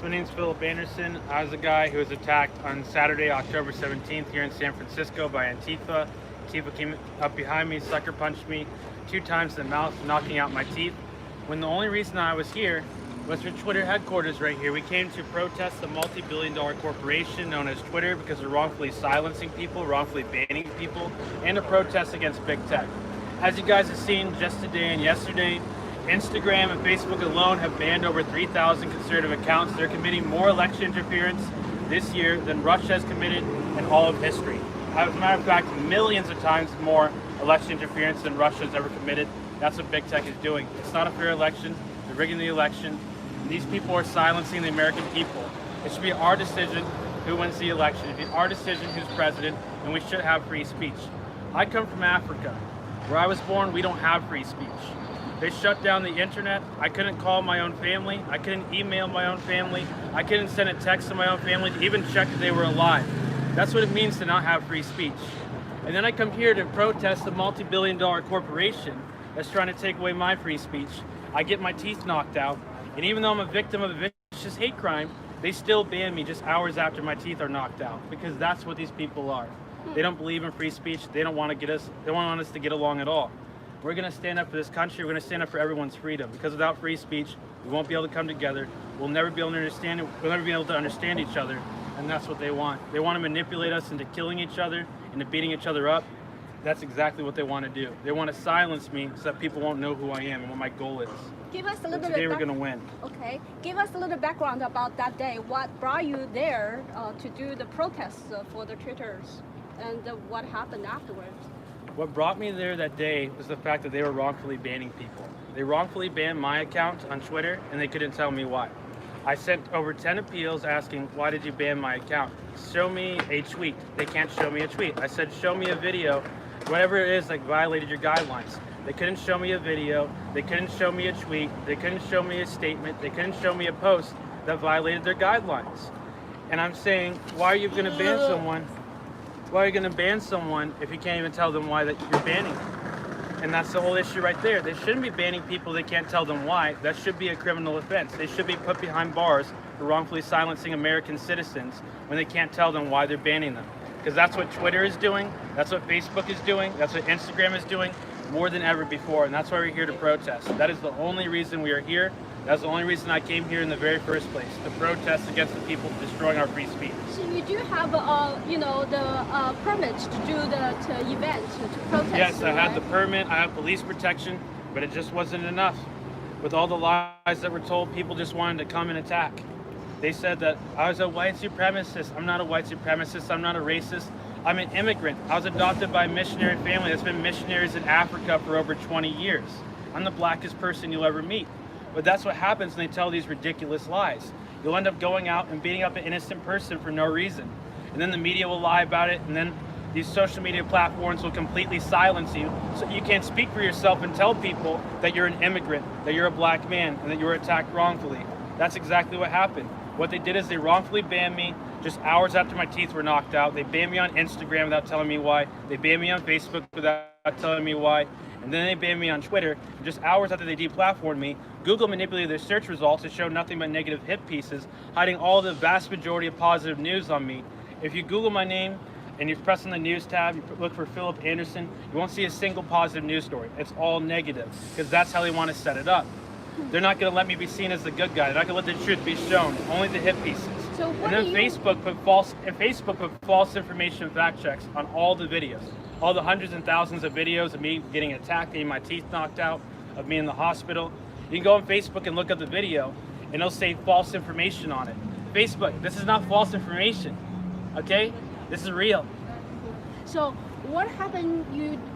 My name's Philip Anderson. I was the guy who was attacked on Saturday, October 17th here in San Francisco by Antifa. Antifa came up behind me, sucker punched me 2 times in the mouth, knocking out my teeth. When the only reason I was here was for Twitter headquarters right here. We came to protest the multi-billion-dollar corporation known as Twitter because they're wrongfully silencing people, wrongfully banning people, and to protest against big tech. As you guys have seen just today and yesterday, Instagram and Facebook alone have banned over 3,000 conservative accounts. They're committing more election interference this year than Russia has committed in all of history. As a matter of fact, millions of times more election interference than Russia has ever committed. That's what big tech is doing. It's not a fair election. They're rigging the election. And these people are silencing the American people. It should be our decision who wins the election. It should be our decision who's president, and we should have free speech. I come from Africa. Where I was born, we don't have free speech. They shut down the internet. I couldn't call my own family. I couldn't email my own family. I couldn't send a text to my own family to even check if they were alive. That's what it means to not have free speech. And then I come here to protest the multi-billion-dollar corporation that's trying to take away my free speech. I get my teeth knocked out. And even though I'm a victim of a vicious hate crime, they still ban me just hours after my teeth are knocked out, because that's what these people are. They don't believe in free speech. They don't want to they don't want us to get along at all. We're going to stand up for this country. We're going to stand up for everyone's freedom, because without free speech, we won't be able to come together. We'll never be able to understand it. We'll never be able to understand each other, and that's what they want. They want to manipulate us into killing each other, into beating each other up. That's exactly what they want to do. They want to silence me so that people won't know who I am and what my goal is. Give us a little Today bit. we're going to win. Okay. Give us a little background about that day. What brought you there to do the protests for the Twitters, and what happened afterwards? What brought me there that day was the fact that they were wrongfully banning people. They wrongfully banned my account on Twitter, and they couldn't tell me why. I sent over 10 appeals asking, why did you ban my account? Show me a tweet. They can't show me a tweet. I said, show me a video, whatever it is that violated your guidelines. They couldn't show me a video. They couldn't show me a tweet. They couldn't show me a statement. They couldn't show me a post that violated their guidelines. And I'm saying, why are you going to ban someone? Why are you going to ban someone if you can't even tell them why that you're banning them? And that's the whole issue right there. They shouldn't be banning people they can't tell them why. That should be a criminal offense. They should be put behind bars for wrongfully silencing American citizens when they can't tell them why they're banning them. Because that's what Twitter is doing, that's what Facebook is doing, that's what Instagram is doing, more than ever before, and that's why we're here to protest. That is the only reason we are here. That's the only reason I came here in the very first place, to protest against the people destroying our free speech. So you do have, the permit to do the event, to protest. Yes, I had right? the permit, I have police protection, but it just wasn't enough. With all the lies that were told, people just wanted to come and attack. They said that I was a white supremacist. I'm not a white supremacist. I'm not a racist. I'm an immigrant. I was adopted by a missionary family that's been missionaries in Africa for over 20 years. I'm the blackest person you'll ever meet. But that's what happens when they tell these ridiculous lies. You'll end up going out and beating up an innocent person for no reason. And then the media will lie about it, and then these social media platforms will completely silence you, so you can't speak for yourself and tell people that you're an immigrant, that you're a black man, and that you were attacked wrongfully. That's exactly what happened. What they did is they wrongfully banned me just hours after my teeth were knocked out. They banned me on Instagram without telling me why. They banned me on Facebook without telling me why. And then they banned me on Twitter. And just hours after they deplatformed me, Google manipulated their search results to show nothing but negative hit pieces, hiding all the vast majority of positive news on me. If you Google my name and you press on the news tab, you look for Philip Anderson, you won't see a single positive news story. It's all negative, because that's how they want to set it up. They're not going to let me be seen as the good guy. They're not going to let the truth be shown. Only the hit pieces. So and then Facebook put false information fact checks on all the videos, all the hundreds and thousands of videos of me getting attacked, getting my teeth knocked out, of me in the hospital. You can go on Facebook and look at the video, and it'll say false information on it. Facebook, this is not false information, okay? This is real. So what happened?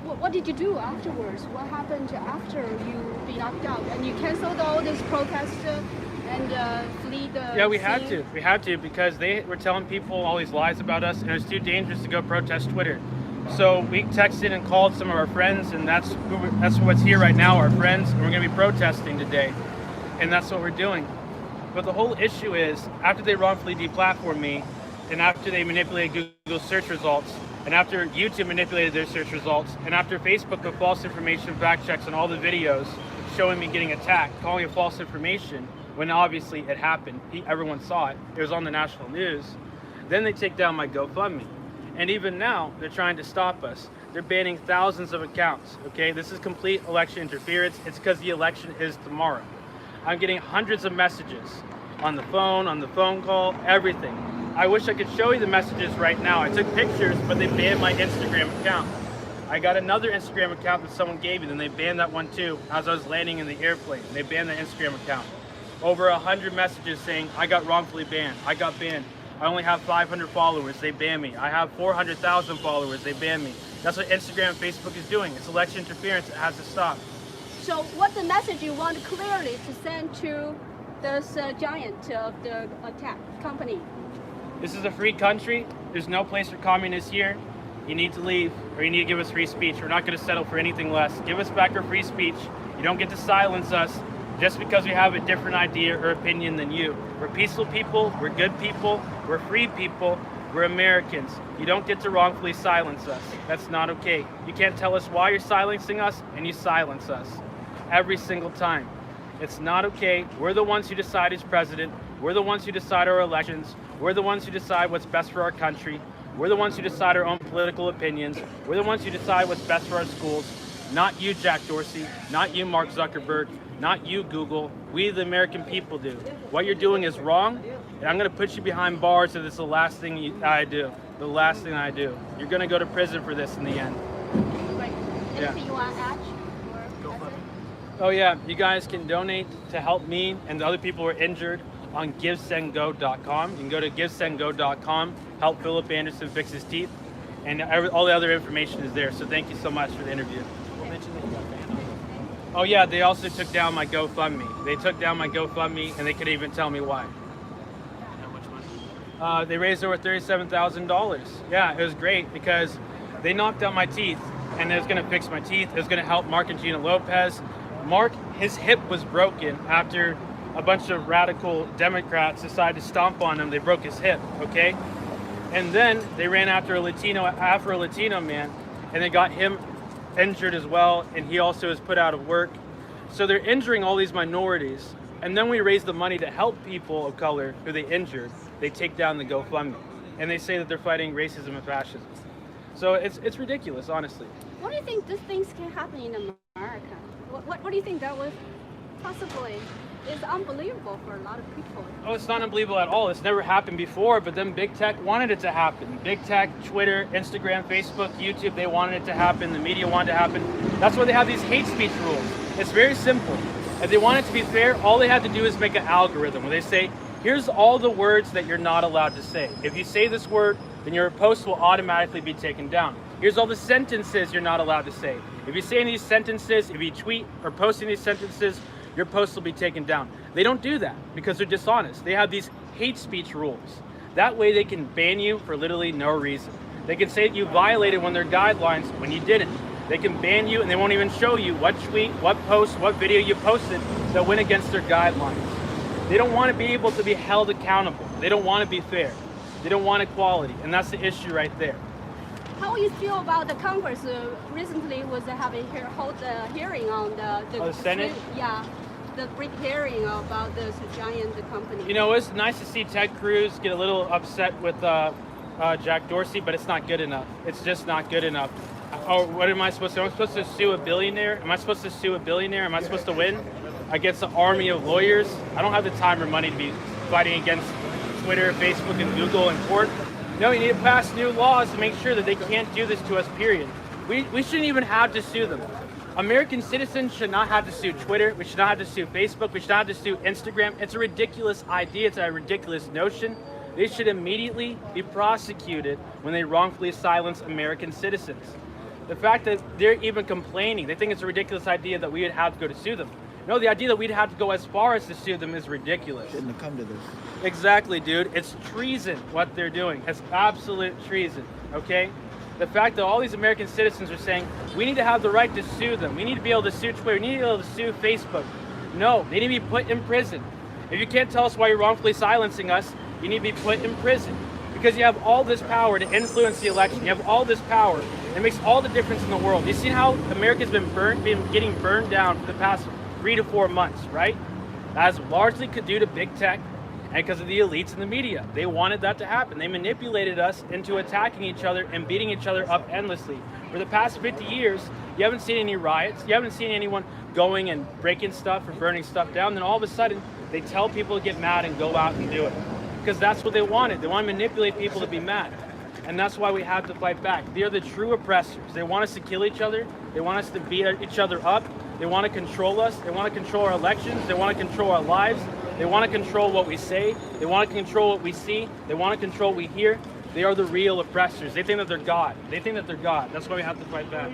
What did you do afterwards? What happened after you be knocked out and you canceled all this protest and flee the? Yeah, we had scene? to. We had to, because they were telling people all these lies about us, and it was too dangerous to go protest Twitter. So we texted and called some of our friends, and that's what's here right now, our friends, and we're going to be protesting today, and that's what we're doing. But the whole issue is, after they wrongfully deplatformed me, and after they manipulated Google's search results, and after YouTube manipulated their search results, and after Facebook put false information fact checks on all the videos showing me getting attacked, calling it false information, when obviously it happened. Everyone saw it. It was on the national news. Then they take down my GoFundMe. And even now, they're trying to stop us. They're banning thousands of accounts, okay? This is complete election interference. It's because the election is tomorrow. I'm getting hundreds of messages on the phone call, everything. I wish I could show you the messages right now. I took pictures, but they banned my Instagram account. I got another Instagram account that someone gave me, then they banned that one too as I was landing in the airplane. They banned the Instagram account. Over 100 messages saying I got wrongfully banned. I got banned. I only have 500 followers. They banned me. I have 400,000 followers. They banned me. That's what Instagram and Facebook is doing. It's election interference. It has to stop. So what the message you want clearly to send to this giant of the attack company? This is a free country. There's no place for communists here. You need to leave, or you need to give us free speech. We're not going to settle for anything less. Give us back our free speech. You don't get to silence us just because we have a different idea or opinion than you. We're peaceful people. We're good people. We're free people. We're Americans. You don't get to wrongfully silence us. That's not okay. You can't tell us why you're silencing us, and you silence us every single time. It's not okay. We're the ones who decide who's president. We're the ones who decide our elections. We're the ones who decide what's best for our country. We're the ones who decide our own political opinions. We're the ones who decide what's best for our schools. Not you, Jack Dorsey. Not you, Mark Zuckerberg. Not you, Google. We, the American people, do. What you're doing is wrong, and I'm going to put you behind bars if it's the last thing I do. The last thing I do. You're going to go to prison for this in the end. Right. Anything you want to add? Oh yeah, you guys can donate to help me and the other people who are injured on GiveSendGo.com. You can go to GiveSendGo.com, help Philip Anderson fix his teeth, and all the other information is there. So thank you so much for the interview. Oh yeah, they also took down my GoFundMe. They took down my GoFundMe, and they couldn't even tell me why. How much money? They raised over $37,000. Yeah, it was great because they knocked out my teeth, and it was going to fix my teeth. It was going to help Mark and Gina Lopez. Mark, his hip was broken after a bunch of radical Democrats decided to stomp on him. They broke his hip, okay? And then they ran after Afro-Latino man, and they got him injured as well, and he also is put out of work. So they're injuring all these minorities, and then we raise the money to help people of color who they injured. They take down the GoFundMe, and they say that they're fighting racism and fascism. So it's ridiculous, honestly. What do you think these things can happen in America? What do you think that was possibly is unbelievable for a lot of people? Oh, it's not unbelievable at all. It's never happened before, but then big tech wanted it to happen. Big tech, Twitter, Instagram, Facebook, YouTube, they wanted it to happen. The media wanted it to happen. That's why they have these hate speech rules. It's very simple. If they want it to be fair, all they have to do is make an algorithm where they say, here's all the words that you're not allowed to say. If you say this word, then your post will automatically be taken down. Here's all the sentences you're not allowed to say. If you say any of these sentences, if you tweet or post any of these sentences, your post will be taken down. They don't do that because they're dishonest. They have these hate speech rules. That way they can ban you for literally no reason. They can say that you violated one of their guidelines when you didn't. They can ban you and they won't even show you what tweet, what post, what video you posted that went against their guidelines. They don't want to be able to be held accountable. They don't want to be fair. They don't want equality, and that's the issue right there. How you feel about the Congress recently was hold a hearing on the Senate? Yeah, the big hearing about this giant company. You know, it's nice to see Ted Cruz get a little upset with Jack Dorsey, but it's not good enough. It's just not good enough. Oh, what am I supposed to do? I'm supposed to sue a billionaire? Am I supposed to sue a billionaire? Am I supposed to win against an army of lawyers? I don't have the time or money to be fighting against Twitter, Facebook, and Google in court. No, you need to pass new laws to make sure that they can't do this to us, period. We shouldn't even have to sue them. American citizens should not have to sue Twitter. We should not have to sue Facebook. We should not have to sue Instagram. It's a ridiculous idea. It's a ridiculous notion. They should immediately be prosecuted when they wrongfully silence American citizens. The fact that they're even complaining, they think it's a ridiculous idea that we would have to go to sue them. No, the idea that we'd have to go as far as to sue them is ridiculous. Shouldn't have come to this. Exactly, dude. It's treason what they're doing. It's absolute treason, okay? The fact that all these American citizens are saying, we need to have the right to sue them. We need to be able to sue Twitter. We need to be able to sue Facebook. No, they need to be put in prison. If you can't tell us why you're wrongfully silencing us, you need to be put in prison. Because you have all this power to influence the election. You have all this power. It makes all the difference in the world. You see how America's been getting burned down for the past 3 to 4 months, right? That's largely due to big tech and because of the elites in the media. They wanted that to happen. They manipulated us into attacking each other and beating each other up endlessly. For the past 50 years, you haven't seen any riots. You haven't seen anyone going and breaking stuff or burning stuff down. Then all of a sudden, they tell people to get mad and go out and do it. Because that's what they wanted. They want to manipulate people to be mad. And that's why we have to fight back. They are the true oppressors. They want us to kill each other. They want us to beat each other up. They want to control us. They want to control our elections. They want to control our lives. They want to control what we say. They want to control what we see. They want to control what we hear. They are the real oppressors. They think that they're God. They think that they're God. That's why we have to fight back.